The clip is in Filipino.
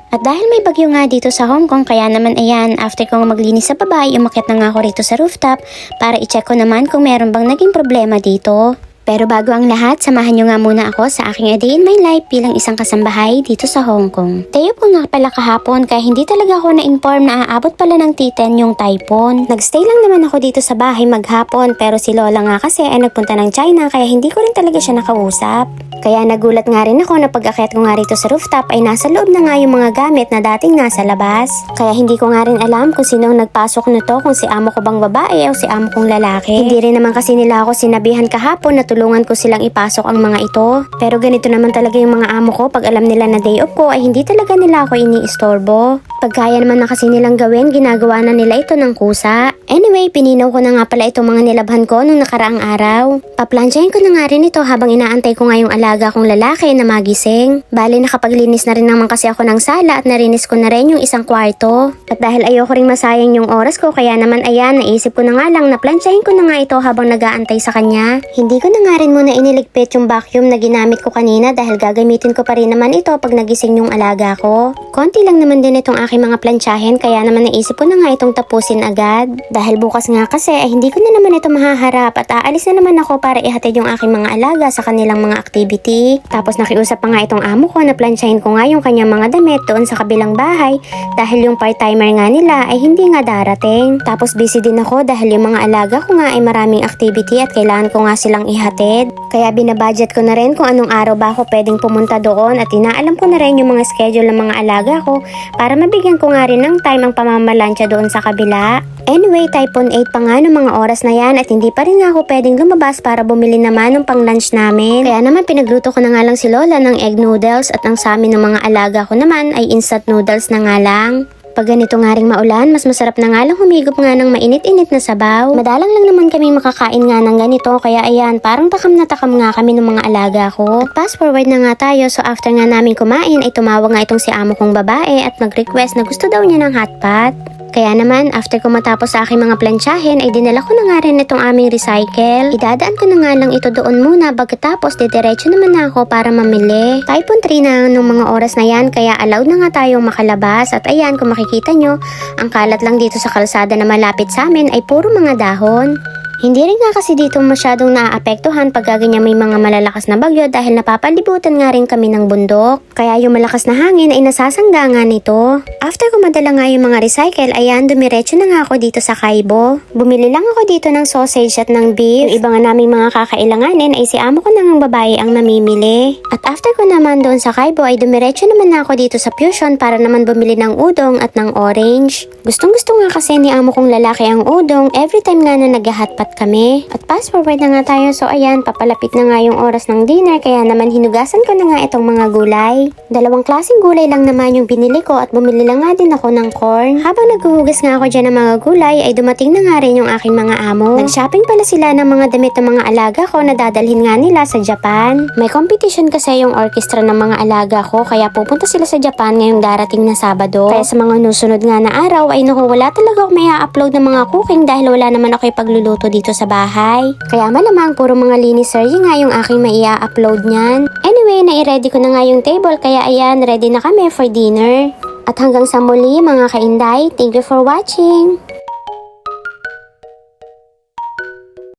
At dahil may bagyo nga dito sa Hong Kong, kaya naman ayan, after ko maglinis sa baba, umakyat na nga ako rito sa rooftop para i-check ko naman kung meron bang naging problema dito. Pero bago ang lahat, samahan nyo nga muna ako sa aking A Day in My Life bilang isang kasambahay dito sa Hong Kong. Tayo po nga pala kahapon kaya hindi talaga ako na-inform na aabot pala ng T10 yung typhoon. Nagstay lang naman ako dito sa bahay maghapon pero si Lola nga kasi ay nagpunta ng China kaya hindi ko rin talaga siya nakausap. Kaya nagulat nga rin ako na pag-akyat ko nga rito sa rooftop ay nasa loob na nga yung mga gamit na dating nasa labas. Kaya hindi ko nga rin alam kung sino ang nagpasok nito, kung si amo ko bang babae o si amo kong lalaki. Hindi rin naman kasi nila ako sinabihan kahapon na tulungan ko silang ipasok ang mga ito. Pero ganito naman talaga yung mga amo ko, pag alam nila na day off ko ay hindi talaga nila ako iniistorbo. Pag kaya naman na kasi nilang gawin, ginagawa na nila ito ng kusa. Anyway, pininaw ko na nga pala itong mga nilabhan ko nung nakaraang araw. Paplansyahin ko na nga rin ito habang inaantay ko nga yung alaga kong lalaki na magising. Bali nakapaglinis na rin naman kasi ako ng sala at narinis ko na rin yung isang kwarto. At dahil ayoko ring masayang yung oras ko, kaya naman ayan, naisip ko na nga lang na plansyahin ko na nga ito habang nag-aantay sa kanya. Hindi ko na nga rin muna iniligpit yung vacuum na ginamit ko kanina dahil gagamitin ko pa rin naman ito pag nagising yung alaga ko. Konti lang naman din itong aking mga plansyahin kaya naman naisip ko na nga itong tapusin agad. Dahil bukas nga kasi ay hindi ko na naman ito mahaharap at aalis na naman ako para ihatid yung aking mga alaga sa kanilang mga activity. Tapos nakiusap pa nga itong amo ko na plansyahin ko nga yung kanyang mga damit doon sa kabilang bahay dahil yung part-timer nga nila ay hindi nga darating. Tapos busy din ako dahil yung mga alaga ko nga ay maraming activity at kailangan ko nga silang ihatid. Kaya binabudget ko na rin kung anong araw ba ako pwedeng pumunta doon at inaalam ko na rin yung mga schedule ng mga alaga ko para mabigyan ko nga rin ng time ang pamamalansya doon sa kabila. Anyway, typhoon 8 pa nga ng mga oras na yan at hindi pa rin nga ako pwedeng lumabas para bumili naman ng pang lunch namin. Kaya naman pinagluto ko na nga lang si Lola ng egg noodles at ang sa amin ng mga alaga ko naman ay instant noodles na nga lang. Pag ganito nga ring maulan, mas masarap na nga lang humigop nga ng mainit-init na sabaw. Madalang lang naman kami makakain nga ng ganito kaya ayan, parang takam na takam nga kami ng mga alaga ko. At fast forward na nga tayo, so after nga namin kumain ay tumawag nga itong si amo kong babae at nag-request na gusto daw niya ng hot pot. Kaya naman, after ko matapos sa aking mga plansyahin, ay dinala ko na nga rin itong aming recycle. Idadaan ko na nga lang ito doon muna, pagkatapos didiretso naman na ako para mamili. Typhoon 3 na nung mga oras na yan, kaya allowed na nga tayong makalabas. At ayan, kung makikita nyo, ang kalat lang dito sa kalsada na malapit sa amin ay puro mga dahon. Hindi rin nga kasi dito masyadong naaapektuhan pag ganyan may mga malalakas na bagyo dahil napapalibutan nga rin kami ng bundok. Kaya yung malakas na hangin ay nasasangga nga nito. After ko madala nga yung mga recycle, ayan, dumiretso na nga ako dito sa Kaibo. Bumili lang ako dito ng sausage at ng beef. Yung iba nga naming mga kakailanganin ay si amo ko na ng babae ang namimili. At after ko naman doon sa Kaibo ay dumiretso naman na ako dito sa Fusion para naman bumili ng udong at ng orange. Gustong gusto nga kasi ni amo kong lalaki ang udong every time nga na nag-hotpot kami. At fast forward na nga tayo, so ayan, papalapit na nga yung oras ng dinner kaya naman hinugasan ko na nga itong mga gulay. Dalawang klaseng gulay lang naman yung binili ko at bumili lang nga din ako ng corn. Habang naghuhugas nga ako dyan ng mga gulay ay dumating na nga rin yung aking mga amo. Nag-shopping pala sila ng mga damit ng mga alaga ko na dadalhin nga nila sa Japan. May competition kasi yung orchestra ng mga alaga ko kaya pupunta sila sa Japan ngayong darating na Sabado. Kaya sa mga nusunod nga na araw ay naku, wala talaga ako may upload ng mga cooking dahil wala naman ako ipagluluto dito sa bahay. Kaya malamang puro mga linis serye nga yung aking maia-upload niyan. Anyway, nai-ready ko na nga yung table kaya ayan, ready na kami for dinner. At hanggang sa muli mga kainday, thank you for watching!